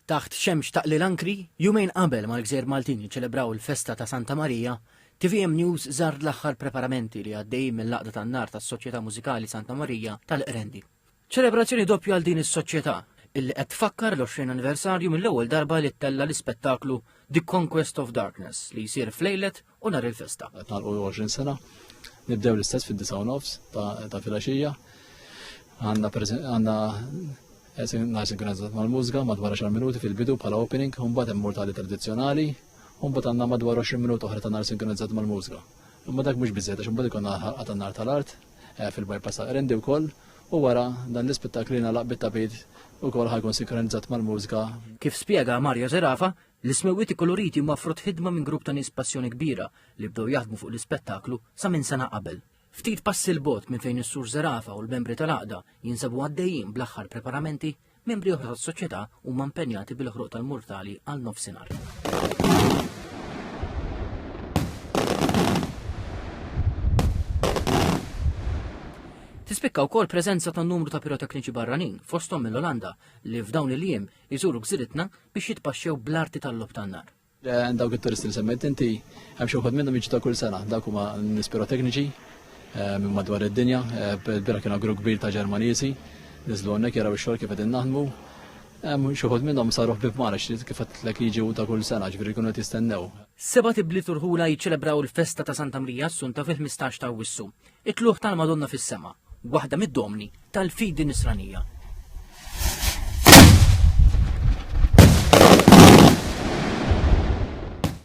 Taħt xemx taqli l-ankri, jumejn qabel ma l-Gżejjer Maltin jiċċelebraw il-festa ta' Santa Marija, TVM News żar l-aħħar preparamenti li għaddej mill-laqda tan-nar tas-Soċjetà Mużikali Santa Marija tal-Qrendi. Ċelebrazzjoni doppju għal din is-soċjetà illi qed tfakkar l-20 anniversarju mill-ewwel darba li ttella l-ispettaklu The Conquest of Darkness li jsir f'lejlet u nhar il-festa. Qed nagħlqu 20 sena, nibdew l-istess fid-9:30 ta' filgħaxija. Għandna sinkronizzazzjoni mal-mużika madwar 10 minuti fil-bidu bħala opening, u mbagħad hemm mortali tradizzjonali, u mbagħad għandna madwar 20 minuti oħra ta' nar sinkronizzat mal-mużika. Imma dak mhux biżżejjed għax imbagħad ikun ħadd nar tal-art fil-bypass ta' Qrendi wkoll, u wara dan l-ispettakli nagħlaq bit-tapit ukoll ħajkun sinkronizzat mal-mużika. Kif spjega Mario Zerafa, l-ismewwieti koloriti huma frott ħidma minn grupp ta' nies passjoni kbira li bdew jaħdmu fuq l-ispettaklu sa minn sena qabel. Ftit passi l-bot minn fejn is-sur Zerafa u l-membri tal-għaqda jinsabu għaddejjin bl-aħħar preparamenti, membri oħra tas-soċjetà huma impenjati bil-ħruq tal-mortali għal nofsinhar. Tispikka wkoll preżenza ta' numru ta' pirotekniċi barranin fosthom mill-Olanda li f'dawn il-jiem iżuru gżiritna biex jitpaxxew bl-arti tal-lob tan-nar. Dawk it-turisti li semmejt inti hemm xi wħud minnhom jiġu ta' kull sena, dawk huma nies pirotekniċi minn madwar id-dinja, bira kienu grupp kbir ta' Ġermaniżi, niżlu hawnhekk jaraw ix-xogħol kif qegħdin naħdmu. Xi wħud minnhom saru ħbieb magħna kif qedtlek jiġu ta' kull sena, ġifieri jkunu qed jistennew. Seba' tibli turħula jiċċelebraw il-festa ta' Santa Marija Assunta fil-15 ta' Awwissu. It-tluħ tal-Madonna fis-sema, waħda mid-domni tal-fidi nisranija.